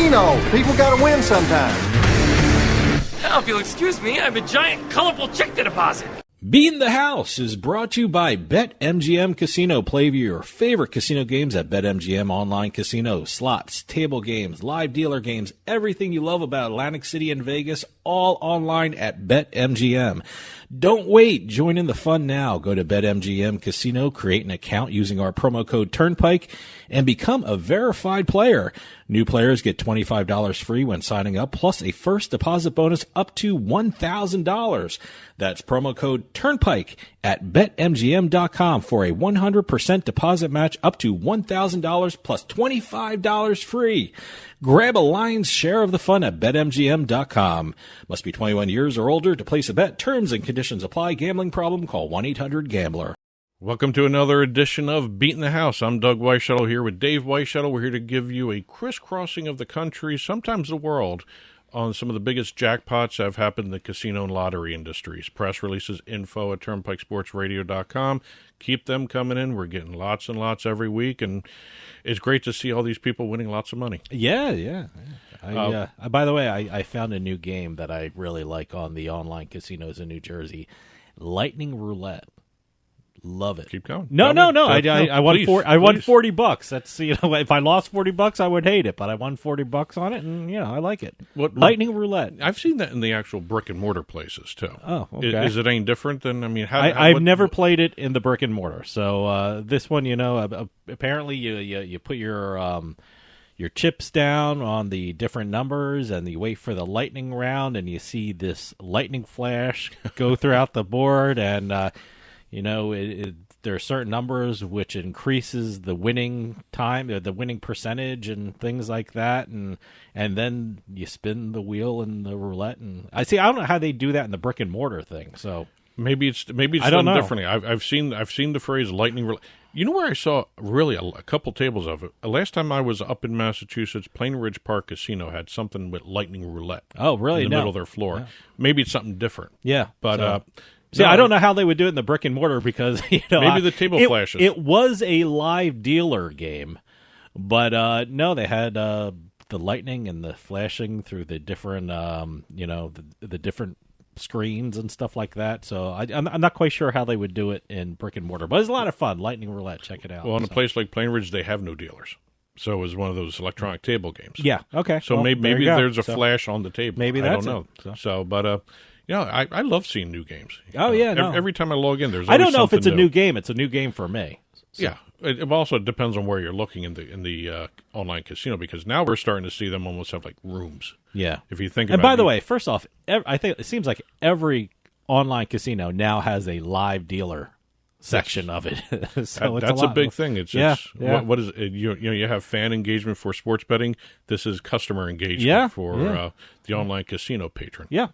casino. People gotta win sometime. Now, if you'll excuse me, I have a giant, colorful check to deposit. Beatin the House is brought to you by BetMGM Casino. Play your favorite casino games at BetMGM Online Casino. Slots, table games, live dealer games, everything you love about Atlantic City and Vegas, all online at BetMGM. Don't wait. Join in the fun now. Go to BetMGM Casino, create an account using our promo code Turnpike, and become a verified player. New players get $25 free when signing up, plus a first deposit bonus up to $1,000. That's promo code Turnpike at BetMGM.com for a 100% deposit match up to $1,000 plus $25 free. Grab a lion's share of the fun at BetMGM.com. Must be 21 years or older to place a bet. Terms and conditions apply. Gambling problem? Call 1-800-GAMBLER. Welcome to another edition of Beatin the House. I'm Doug Weischadle here with Dave Weischadle. We're here to give you a crisscrossing of the country, sometimes the world, on some of the biggest jackpots that have happened in the casino and lottery industries. Press releases, info at turnpikesportsradio.com. Keep them coming in. We're getting lots and lots every week, and it's great to see all these people winning lots of money. Yeah. By the way, I found a new game that I really like on the online casinos in New Jersey. Lightning Roulette. Love it. Keep going. No. I won $40. That's, if I lost $40, I would hate it, but I won $40 on it, and I like it. Lightning Roulette. I've seen that in the actual brick and mortar places too. Oh, okay. Is it any different than? I've never played it in the brick and mortar. So this one, apparently you put your chips down on the different numbers, and you wait for the lightning round, and you see this lightning flash go throughout the board, and there are certain numbers which increases the winning time, or the winning percentage, and things like that, and then you spin the wheel in the roulette. And I don't know how they do that in the brick and mortar thing. So maybe it's I don't done know. differently. I've seen the phrase lightning roulette. You know where I saw really a couple tables of it? Last time I was up in Massachusetts, Plain Ridge Park Casino had something with lightning roulette. Oh, really? In the middle of their floor. Yeah. Maybe it's something different. Yeah, but. I don't know how they would do it in the brick and mortar, because maybe the table flashes. It was a live dealer game, but no, they had the lightning and the flashing through the different the different screens and stuff like that. So I'm not quite sure how they would do it in brick and mortar, but it's a lot of fun. Lightning Roulette, check it out. Well, in a place like Plain Ridge, they have no dealers. So it was one of those electronic table games. Yeah. Okay. So maybe there's a flash on the table. Maybe I that's don't know. I love seeing new games. Oh, yeah. No. Every time I log in, there's I always don't know if it's a new. new game. It's a new game for me. So. Yeah. It also depends on where you're looking in the online casino, because now we're starting to see them almost have like rooms. Yeah. If you think and about it. And by the way, first off, I think it seems like every online casino now has a live dealer section of it. So that's a big thing. It's what is it? You have fan engagement for sports betting. This is customer engagement for the online casino patron. Yeah.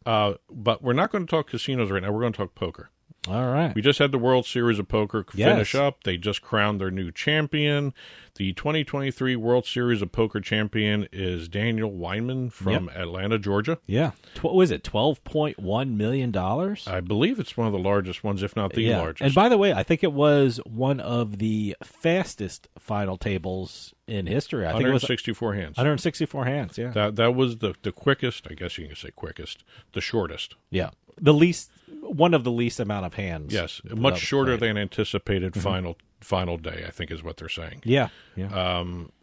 But we're not going to talk casinos right now. We're going to talk poker. All right. We just had the World Series of Poker finish up. They just crowned their new champion. The 2023 World Series of Poker champion is Daniel Weinman from Atlanta, Georgia. Yeah. What was it, $12.1 million? I believe it's one of the largest ones, if not the largest. And by the way, I think it was one of the fastest final tables in history. I think it was 164 hands. 164 hands, yeah. That was the quickest, I guess you can say quickest, the shortest. Yeah. One of the least amount of hands. Yes, much shorter than anticipated final day, I think is what they're saying. Yeah.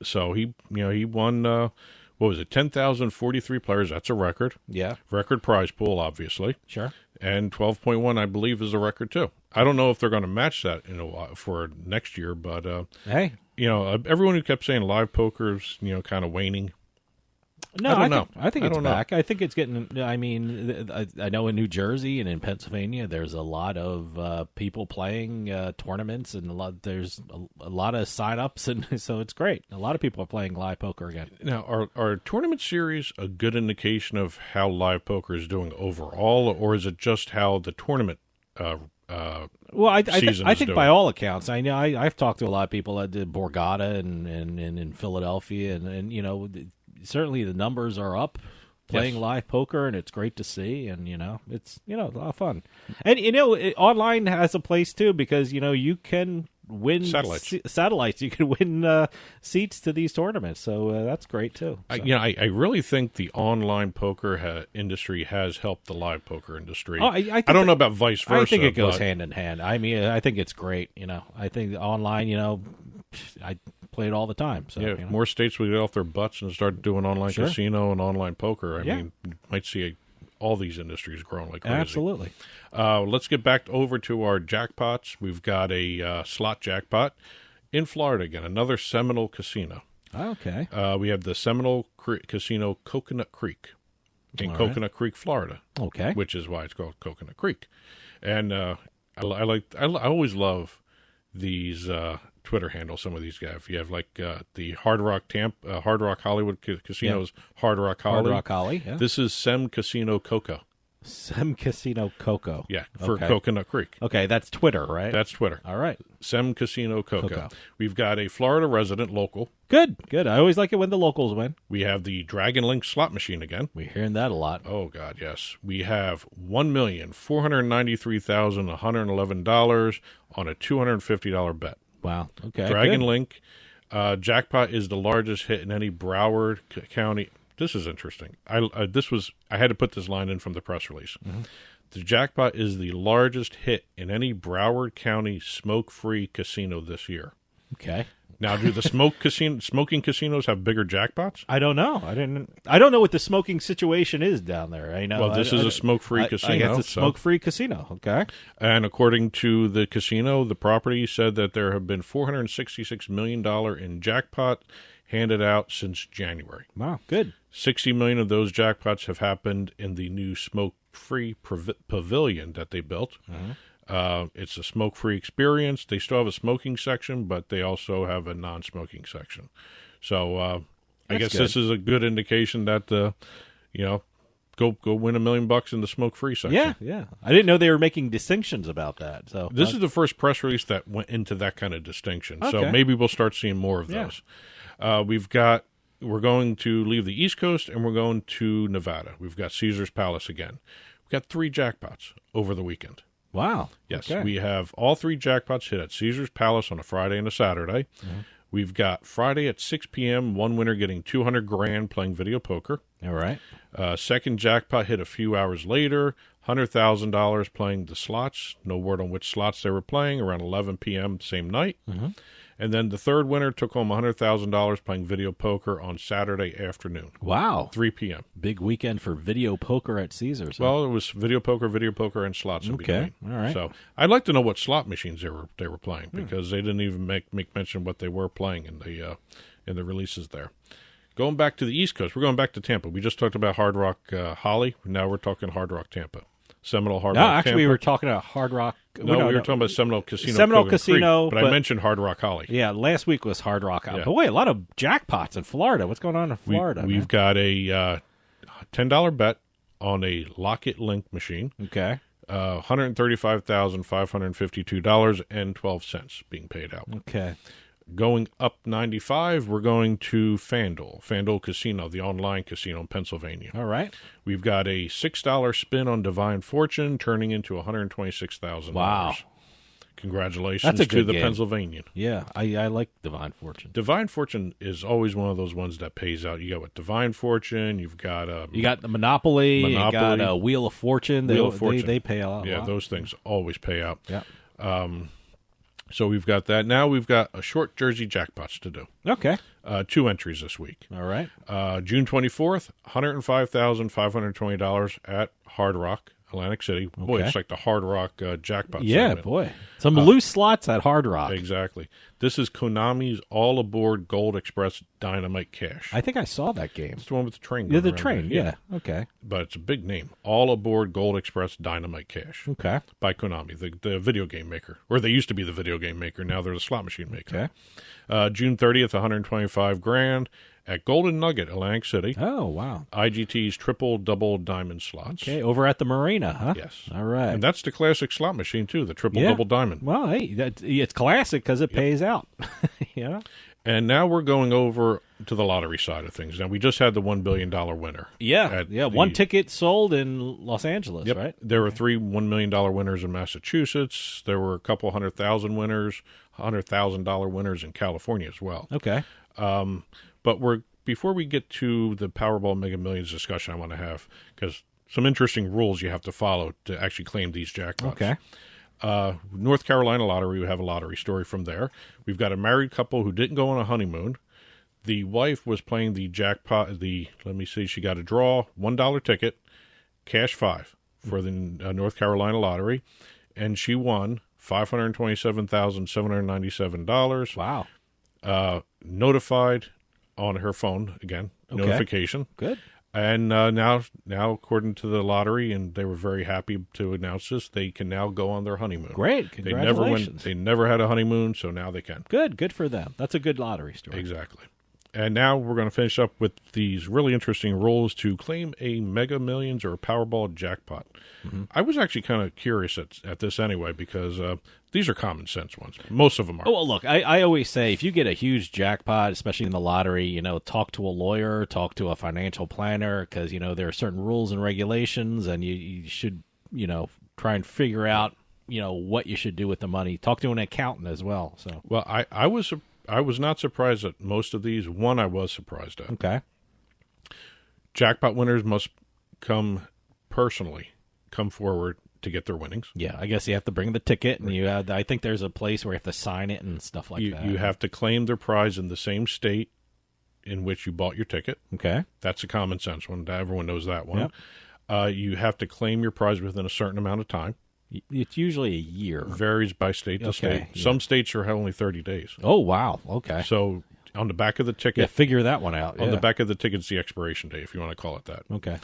So he won, what was it, 10,043 players. That's a record. Yeah. Record prize pool, obviously. Sure. And 12.1, I believe, is a record too. I don't know if they're going to match that in a while for next year, but hey, everyone who kept saying live poker's kind of waning. No, I think it's back. I think it's getting. I mean, I know in New Jersey and in Pennsylvania, there's a lot of people playing tournaments, and there's a lot of sign-ups, and so it's great. A lot of people are playing live poker again. Now, are tournament series a good indication of how live poker is doing overall, or is it just how the tournament? Well, I think by all accounts, I know I've talked to a lot of people at Borgata and in Philadelphia, and certainly the numbers are up playing Yes. live poker, and it's great to see, and it's a lot of fun. And online has a place too, because you can win satellites. You can win seats to these tournaments, so that's great too. So. I really think the online poker industry has helped the live poker industry. I don't know about vice versa. I think it goes hand in hand. I mean, I think it's great. I think online. I play it all the time. So more states will get off their butts and start doing online casino and online poker. I mean, you might see all these industries growing like crazy. Absolutely. Let's get back over to our jackpots. We've got a slot jackpot in Florida again, another Seminole Casino. Okay. We have the Seminole Casino Coconut Creek in Coconut Creek, Florida. Okay. Which is why it's called Coconut Creek. And I always love these Twitter handles. Some of these guys. You have like the Hard Rock Tampa, Hard Rock Hollywood Casinos, Hard Rock Holly. Hard Rock Holly. Yeah. This is Sem Casino Coco. Sem Casino Coco. Yeah, for Coconut Creek. Okay, that's Twitter, right? That's Twitter. All right. Sem Casino Coco. We've got a Florida resident local. Good. I always like it when the locals win. We have the Dragon Link slot machine again. We're hearing that a lot. Oh, God, yes. We have $1,493,111 on a $250 bet. Wow. Okay. Dragon Link jackpot is the largest hit in any Broward County. This is interesting. I had to put this line in from the press release. Mm-hmm. The jackpot is the largest hit in any Broward County smoke-free casino this year. Okay. Now, do the smoking casinos have bigger jackpots? I don't know. I don't know what the smoking situation is down there. Well, this is a smoke-free casino. I guess it's a smoke-free casino. Okay. And according to the casino, the property said that there have been $466 million in jackpot handed out since January. Wow, good. 60 million of those jackpots have happened in the new smoke-free pavilion that they built. Mm-hmm. It's a smoke-free experience. They still have a smoking section, but they also have a non-smoking section. So I guess this is a good indication that go win $1 million in the smoke-free section. Yeah. I didn't know they were making distinctions about that. So this is the first press release that went into that kind of distinction. Okay. So maybe we'll start seeing more of those. We're going to leave the East Coast and we're going to Nevada. We've got Caesar's Palace again. We've got 3 jackpots over the weekend. Wow. Yes, okay. We have all 3 jackpots hit at Caesar's Palace on a Friday and a Saturday. Mm-hmm. We've got Friday at 6 p.m., one winner getting $200,000 playing video poker. All right. Second jackpot hit a few hours later, $100,000 playing the slots. No word on which slots they were playing, around 11 p.m. same night. Mm-hmm. And then the third winner took home $100,000 playing video poker on Saturday afternoon. Wow. 3 p.m. Big weekend for video poker at Caesars. Huh? Well, it was video poker, and slots in between. All right. So I'd like to know what slot machines they were playing, because they didn't even make mention what they were playing in the releases there. Going back to the East Coast, we're going back to Tampa. We just talked about Hard Rock Holly. Now we're talking Hard Rock Tampa. Seminole Hard Rock Tampa. Actually, we were talking about Hard Rock. We were talking about Seminole Casino. Seminole Coconut Casino, Creek, but I mentioned Hard Rock Holly. Yeah, last week was Hard Rock Holly. Yeah. But wait, a lot of jackpots in Florida. What's going on in Florida? We've got a $10 bet on a Locket Link machine. Okay. $135,552.12 being paid out. Okay. Going up 95, we're going to Fanduel Casino, the online casino in Pennsylvania. All right. We've got a $6 spin on Divine Fortune, turning into $126,000. Wow. Congratulations That's a good to the game. Pennsylvanian. Yeah, I like Divine Fortune. Divine Fortune is always one of those ones that pays out. You got what, Divine Fortune, you've got the Monopoly, you got Wheel of Fortune. They pay a lot. Yeah, those things always pay out. Yeah. So we've got that. Now we've got a short Jersey jackpots to do. Okay. 2 entries this week. All right. June 24th, $105,520 at Hard Rock, Atlantic City. Boy, it's like the Hard Rock jackpot. Yeah, segment. boy. Some loose slots at Hard Rock. Exactly. This is Konami's All Aboard Gold Express Dynamite Cash. I think I saw that game. It's the one with the train. Yeah, the going train. around. Yeah. Okay. But it's a big name. All Aboard Gold Express Dynamite Cash. Okay. By Konami, the video game maker. Or they used to be the video game maker. Now they're the slot machine maker. Okay. June 30th, $125,000 at Golden Nugget, Atlantic City. Oh, wow. IGT's triple-double diamond slots. Okay, over at the marina, huh? Yes. All right. And that's the classic slot machine, too, the triple-double diamond. Well, hey, it's classic because it pays out. And now we're going over to the lottery side of things. Now, we just had the $1 billion winner. One ticket sold in Los Angeles, right? There were 3 $1 million winners in Massachusetts. There were a couple $100,000 winners, $100,000 winners in California as well. Okay. But before we get to the Powerball Mega Millions discussion I want to have, because some interesting rules you have to follow to actually claim these jackpots. Okay. North Carolina lottery, we have a lottery story from there. We've got a married couple who didn't go on a honeymoon. The wife was playing the jackpot. She got a draw, $1 ticket, cash 5 for the North Carolina lottery, and she won $527,797. Wow. Notified on her phone again. Okay. Notification. Good. And now, according to the lottery, and they were very happy to announce this, they can now go on their honeymoon. Great, congratulations. They never had a honeymoon, so now they can. Good for them. That's a good lottery story. Exactly. And now we're going to finish up with these really interesting rules to claim a Mega Millions or a Powerball jackpot. Mm-hmm. I was actually kind of curious at this anyway, because these are common sense ones. Most of them are. Oh, well, look, I always say if you get a huge jackpot, especially in the lottery, talk to a lawyer, talk to a financial planner, because, there are certain rules and regulations, and you should, try and figure out, what you should do with the money. Talk to an accountant as well. So, well, I was not surprised at most of these. One I was surprised at. Okay. Jackpot winners must come forward to get their winnings. Yeah, I guess you have to bring the ticket, and I think there's a place where you have to sign it and stuff like that. You have to claim their prize in the same state in which you bought your ticket. Okay. That's a common sense one. Everyone knows that one. Yep. You have to claim your prize within a certain amount of time. It's usually a year. Varies by state to state. Yeah. Some states are only 30 days. Oh, wow. Okay. So on the back of the ticket... Yeah, figure that one out. On the back of the ticket is the expiration date, if you want to call it that. Okay.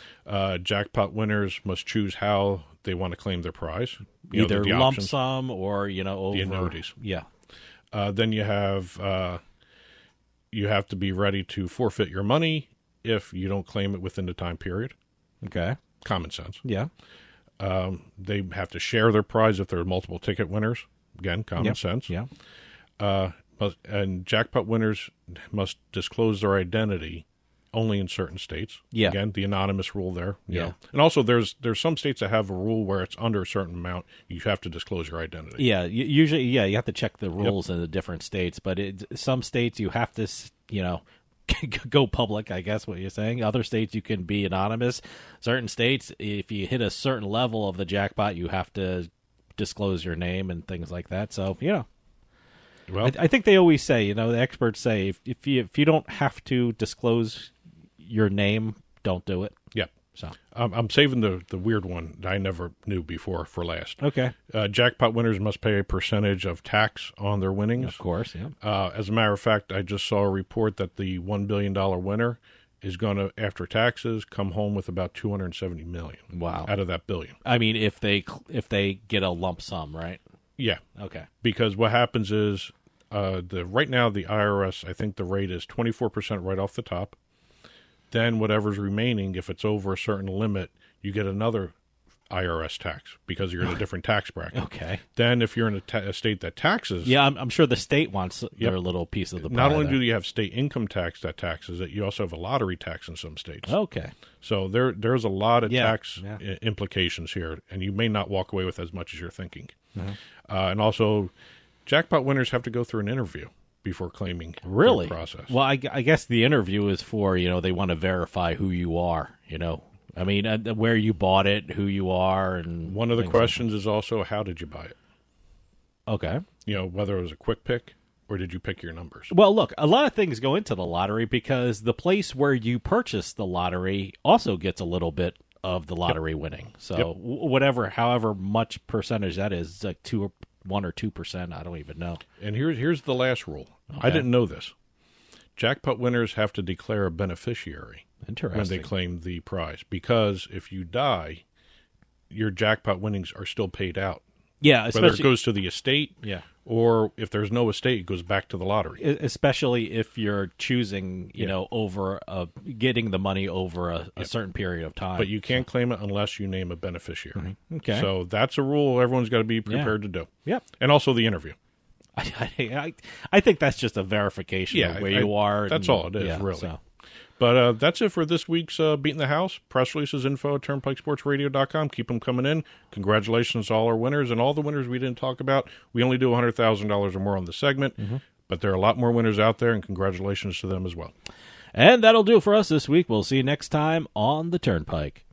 Jackpot winners must choose how they want to claim their prize. Either the lump options, sum or, over... the annuities. Yeah. Then you have to be ready to forfeit your money if you don't claim it within the time period. Okay. Common sense. Yeah. They have to share their prize if there are multiple ticket winners. Again, common sense. Yeah. And jackpot winners must disclose their identity only in certain states. Yeah. Again, the anonymous rule there. Yeah. And also, there's some states that have a rule where it's under a certain amount, you have to disclose your identity. Yeah. Usually, you have to check the rules in the different states, but some states you have to, go public, I guess what you're saying. Other states you can be anonymous. Certain states, if you hit a certain level of the jackpot, you have to disclose your name and things like that. So, Well, I think they always say, the experts say, if you don't have to disclose your name, don't do it. Yep. So I'm saving the weird one that I never knew before for last. Okay. Jackpot winners must pay a percentage of tax on their winnings. Of course, yeah. As a matter of fact, I just saw a report that the $1 billion winner is going to, after taxes, come home with about $270 million. Wow. Out of that billion. I mean, if they get a lump sum, right? Yeah. Okay. Because what happens is, right now the IRS, I think the rate is 24% right off the top. Then whatever's remaining, if it's over a certain limit, you get another IRS tax because you're in a different tax bracket. Okay. Then if you're in a state that taxes... Yeah, I'm sure the state wants their little piece of the pie. Not only do you have state income tax that taxes it, you also have a lottery tax in some states. Okay. So there's a lot of tax Yeah. implications here, and you may not walk away with as much as you're thinking. Mm-hmm. And also, jackpot winners have to go through an interview before claiming Really? their process. Well, I guess the interview is for, they want to verify who you are, I mean, where you bought it, who you are, and one of the questions is also, how did you buy it? Okay. Whether it was a quick pick or did you pick your numbers? Well, look, a lot of things go into the lottery because the place where you purchase the lottery also gets a little bit of the lottery winning. So however much percentage that is, it's like 1 or 2%. I don't even know. And here's the last rule. Okay. I didn't know this. Jackpot winners have to declare a beneficiary Interesting. when they claim the prize, because if you die, your jackpot winnings are still paid out. Yeah, whether it goes to the estate, or if there's no estate, it goes back to the lottery. Especially if you're choosing, over getting the money over a certain period of time. But you can't claim it unless you name a beneficiary. Mm-hmm. Okay. So that's a rule everyone's got to be prepared to do. Yep. And also the interview. I think that's just a verification of where you are. That's all it is, really. So. But that's it for this week's Beatin the House. Press releases, info at turnpikesportsradio.com. Keep them coming in. Congratulations to all our winners and all the winners we didn't talk about. We only do $100,000 or more on the segment, but there are a lot more winners out there, and congratulations to them as well. And that'll do it for us this week. We'll see you next time on the Turnpike.